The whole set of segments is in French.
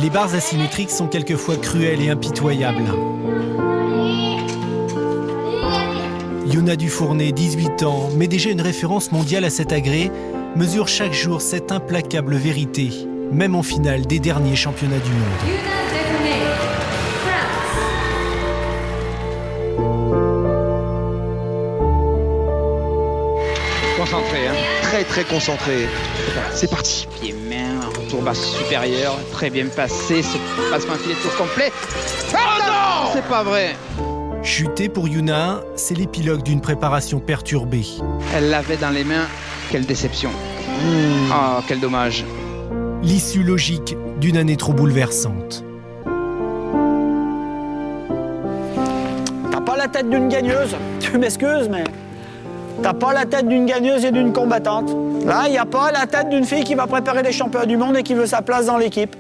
les barres asymétriques sont quelquefois cruelles et impitoyables. Yuna Dufournet, 18 ans, mais déjà une référence mondiale à cet agrès, mesure chaque jour cette implacable vérité, même en finale des derniers championnats du monde. Concentré, hein. Très concentré. C'est parti. Pied main, retour basse supérieure, très bien passé, ce passement filet de tour complet. Oh non, c'est pas vrai. Chuter pour Yuna, c'est l'épilogue d'une préparation perturbée. Elle l'avait dans les mains, quelle déception. Oh, quel dommage. L'issue logique d'une année trop bouleversante. T'as pas la tête d'une gagneuse, tu m'excuses, mais t'as pas la tête d'une gagneuse et d'une combattante. Là, il n'y a pas la tête d'une fille qui va préparer les championnats du monde et qui veut sa place dans l'équipe.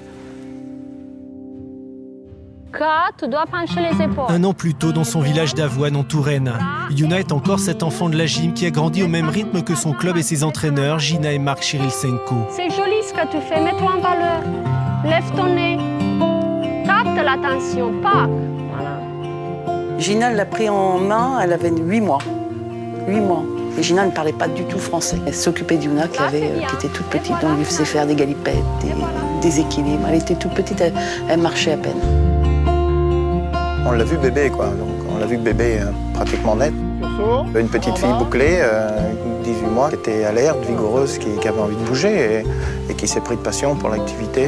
Tu dois pencher les épaules. Un an plus tôt, dans son village d'Avoine, en Touraine, Yuna est encore cet enfant de la gym qui a grandi au même rythme que son club et ses entraîneurs, Gina et Marc Chirilsenko. C'est joli ce que tu fais, mets-toi en valeur. Lève ton nez. Capte l'attention, pas. Voilà. Gina l'a pris en main, elle avait 8 mois. 8 mois. Et Gina ne parlait pas du tout français. Elle s'occupait d'Yuna qui était toute petite, donc on lui faisait faire des galipettes, des équilibres. Elle était toute petite, elle marchait à peine. On l'a vu bébé, quoi. Donc, on l'a vu bébé pratiquement net. Une petite fille bouclée, 18 mois, qui était alerte, vigoureuse, qui avait envie de bouger et qui s'est pris de passion pour l'activité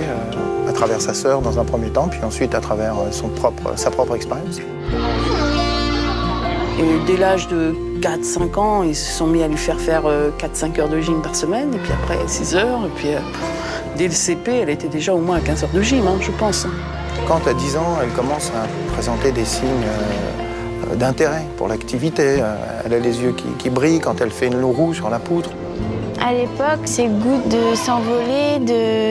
à travers sa sœur dans un premier temps, puis ensuite à travers sa propre expérience. Et dès l'âge de 4-5 ans, ils se sont mis à lui faire 4-5 heures de gym par semaine, et puis après 6 heures, et puis dès le CP, elle était déjà au moins à 15 heures de gym, hein, je pense. Quand à 10 ans, elle commence à présenter des signes d'intérêt pour l'activité. Elle a les yeux qui brillent quand elle fait une roue sur la poutre. À l'époque, c'est le goût de s'envoler,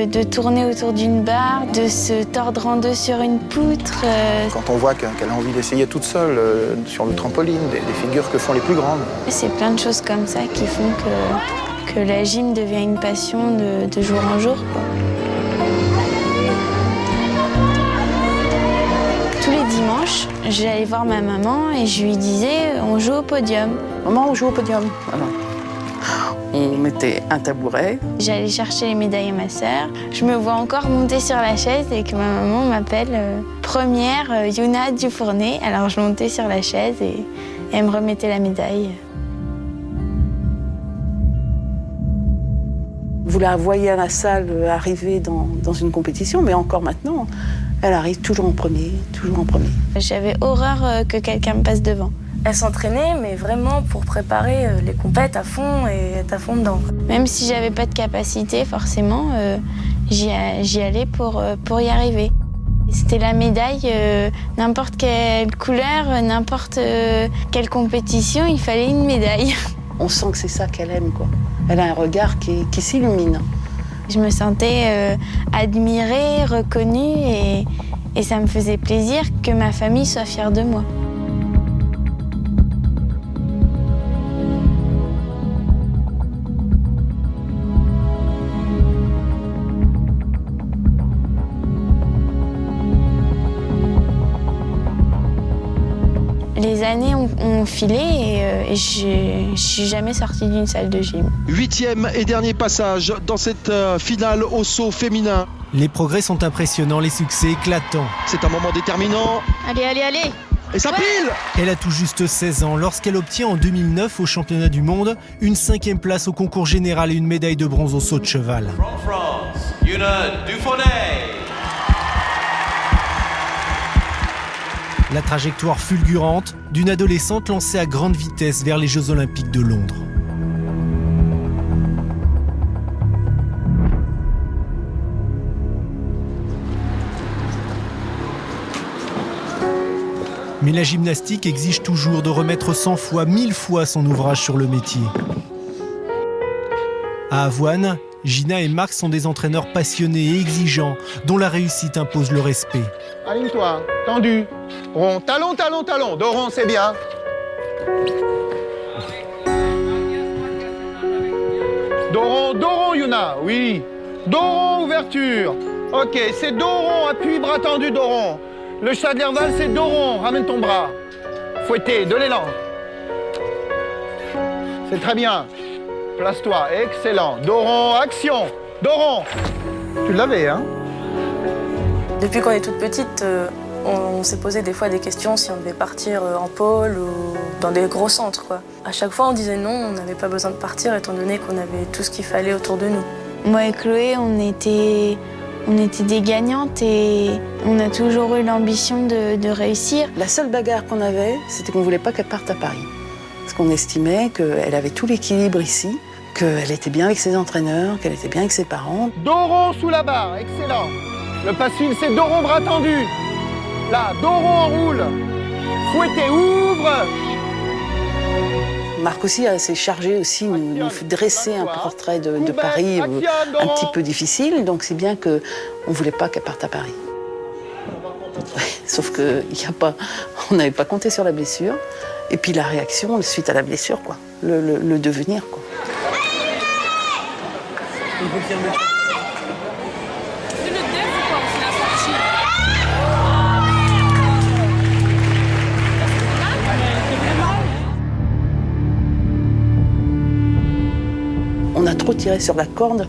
de tourner autour d'une barre, de se tordre en deux sur une poutre. Quand on voit qu'elle a envie d'essayer toute seule sur le trampoline, des figures que font les plus grandes. C'est plein de choses comme ça qui font que la gym devient une passion de jour en jour, quoi. Tous les dimanches, j'allais voir ma maman et je lui disais « on joue au podium ». Maman, on joue au podium. Voilà. On mettait un tabouret. J'allais chercher les médailles à ma sœur. Je me vois encore monter sur la chaise et que ma maman m'appelle première Yuna Dufournet. Alors je montais sur la chaise et elle me remettait la médaille. Vous la voyez à la salle arriver dans une compétition, mais encore maintenant, elle arrive toujours en premier, toujours en premier. J'avais horreur que quelqu'un me passe devant. Elle s'entraînait, mais vraiment pour préparer les compètes à fond et être à fond dedans. Même si j'avais pas de capacité, forcément, j'y allais pour y arriver. C'était la médaille, n'importe quelle couleur, n'importe quelle compétition, il fallait une médaille. On sent que c'est ça qu'elle aime, quoi. Elle a un regard qui s'illumine. Je me sentais admirée, reconnue et ça me faisait plaisir que ma famille soit fière de moi. Les années ont filé et je suis jamais sortie d'une salle de gym. 8e et dernier passage dans cette finale au saut féminin. Les progrès sont impressionnants, les succès éclatants. C'est un moment déterminant. Allez, allez, allez. Et ça pile. Elle a tout juste 16 ans lorsqu'elle obtient en 2009 au championnat du monde une 5e place au concours général et une médaille de bronze au saut de cheval. From France, Yuna Dufournet. La trajectoire fulgurante d'une adolescente lancée à grande vitesse vers les Jeux Olympiques de Londres. Mais la gymnastique exige toujours de remettre 100 fois, 1000 fois son ouvrage sur le métier. À Avoine, Gina et Marc sont des entraîneurs passionnés et exigeants, dont la réussite impose le respect. Aligne-toi, tendu, rond, talon, talon, talon, dos rond, c'est bien. Dos rond, Yuna, oui. Dos rond, ouverture. Ok, c'est dos rond, appuie, bras tendu, dos rond. Le Stadlerval, c'est dos rond, ramène ton bras. Fouetté, de l'élan. C'est très bien. Place-toi, excellent. Dos rond, action. Dos rond. Tu l'avais, hein? Depuis qu'on est toute petite, on s'est posé des fois des questions si on devait partir en pôle ou dans des gros centres, quoi. À chaque fois, on disait non, on n'avait pas besoin de partir étant donné qu'on avait tout ce qu'il fallait autour de nous. Moi et Chloé, on était des gagnantes et on a toujours eu l'ambition de réussir. La seule bagarre qu'on avait, c'était qu'on ne voulait pas qu'elle parte à Paris. Parce qu'on estimait qu'elle avait tout l'équilibre ici, qu'elle était bien avec ses entraîneurs, qu'elle était bien avec ses parents. Dos rond sous la barre, excellent. Le passe-fil, c'est dos rond, bras tendu. Là, dos rond en roule. Fouetté, ouvre. Marc aussi s'est chargé aussi de nous dresser un portrait de Paris un petit peu difficile, donc c'est bien qu'on ne voulait pas qu'elle parte à Paris. Ouais, sauf qu'on n'avait pas compté sur la blessure, et puis la réaction suite à la blessure, quoi, le devenir, quoi. On a trop tiré sur la corde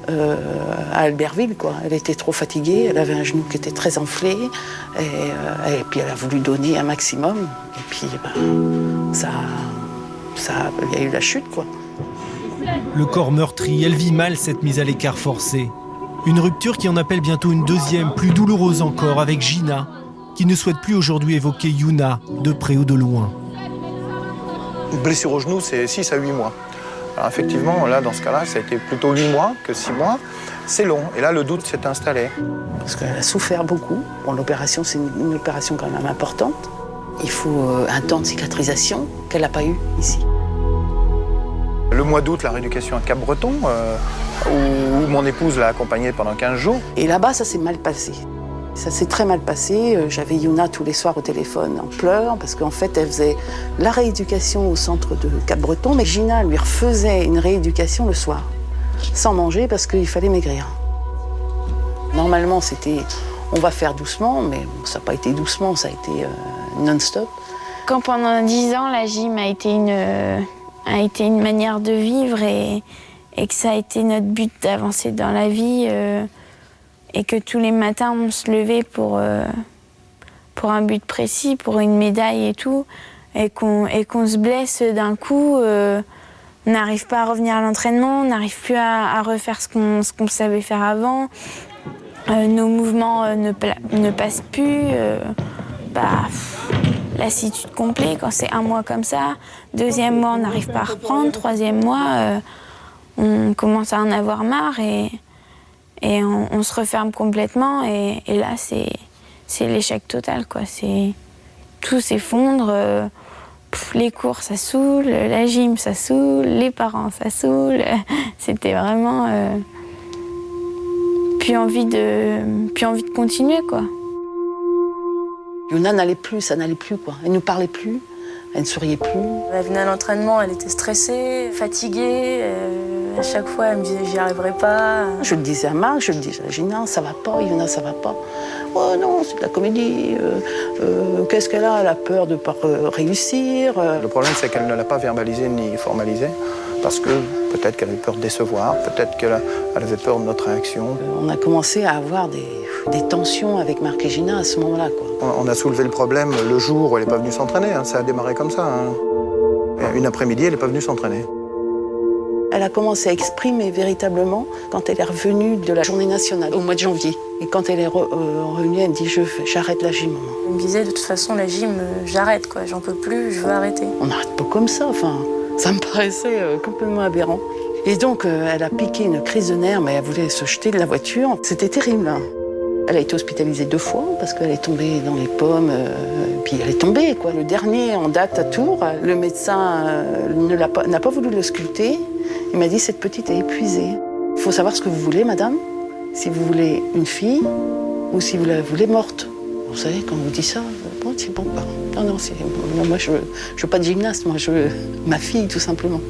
à Albertville, quoi. Elle était trop fatiguée, elle avait un genou qui était très enflé, et puis elle a voulu donner un maximum, et puis il y a eu la chute, quoi. Le corps meurtri, elle vit mal cette mise à l'écart forcée. Une rupture qui en appelle bientôt une deuxième, plus douloureuse encore, avec Gina, qui ne souhaite plus aujourd'hui évoquer Yuna, de près ou de loin. Une blessure au genou, c'est 6 à 8 mois. Alors effectivement, là, dans ce cas-là, ça a été plutôt 8 mois que 6 mois. C'est long. Et là, le doute s'est installé. Parce qu'elle a souffert beaucoup. Bon, l'opération, c'est une opération quand même importante. Il faut un temps de cicatrisation qu'elle n'a pas eu ici. Le mois d'août, la rééducation à Cap-Breton, où mon épouse l'a accompagnée pendant 15 jours. Et là-bas, ça s'est mal passé. Ça s'est très mal passé. J'avais Yuna tous les soirs au téléphone en pleurs parce qu'en fait, elle faisait la rééducation au centre de Cap-Breton, mais Gina lui refaisait une rééducation le soir, sans manger parce qu'il fallait maigrir. Normalement, c'était on va faire doucement, mais ça n'a pas été doucement, ça a été non-stop. Quand pendant 10 ans, la gym a été une manière de vivre et que ça a été notre but d'avancer dans la vie, et que tous les matins on se levait pour un but précis, pour une médaille et tout, et qu'on se blesse d'un coup, on n'arrive pas à revenir à l'entraînement, on n'arrive plus à refaire ce qu'on savait faire avant, nos mouvements ne passent plus, lassitude complète quand c'est un mois comme ça, deuxième mois on n'arrive pas à reprendre, troisième mois on commence à en avoir marre et on se referme complètement et là c'est l'échec total, quoi. Tout s'effondre, les cours ça saoule, la gym ça saoule, les parents ça saoule. C'était vraiment plus envie de continuer, quoi. Yuna n'allait plus, ça n'allait plus, quoi. Elle ne parlait plus, elle ne souriait plus. Elle venait à l'entraînement, elle était stressée, fatiguée. À chaque fois, elle me disait j'y arriverai pas. Je le disais à Marc, je le disais à Gina, ça va pas, Yuna, ça va pas. Oh non, c'est de la comédie. Qu'est-ce qu'elle a? Elle a peur de ne pas réussir. Le problème, c'est qu'elle ne l'a pas verbalisé ni formalisé, parce que peut-être qu'elle avait peur de décevoir, peut-être qu'elle avait peur de notre réaction. On a commencé à avoir des tensions avec Marc et Gina à ce moment-là, quoi. On a soulevé le problème le jour où elle n'est pas venue s'entraîner, hein. Ça a démarré comme ça, hein. Une après-midi, elle n'est pas venue s'entraîner. Elle a commencé à exprimer véritablement quand elle est revenue de la journée nationale, au mois de janvier. Et quand elle est revenue, elle me dit j'arrête la gym, maman. Elle me disait de toute façon la gym, j'arrête, quoi, j'en peux plus, je veux arrêter. On n'arrête pas comme ça, enfin, ça me paraissait complètement aberrant. Et donc elle a piqué une crise de nerfs, mais elle voulait se jeter de la voiture. C'était terrible, hein. Elle a été hospitalisée 2 fois parce qu'elle est tombée dans les pommes, puis elle est tombée, quoi. Le dernier en date à Tours, le médecin n'a pas voulu le sculpter. Il m'a dit cette petite est épuisée. Il faut savoir ce que vous voulez, madame. Si vous voulez une fille ou si vous la voulez morte. Vous savez, quand on vous dit ça, bon, c'est bon. Non, moi je veux pas de gymnaste, moi je veux ma fille tout simplement.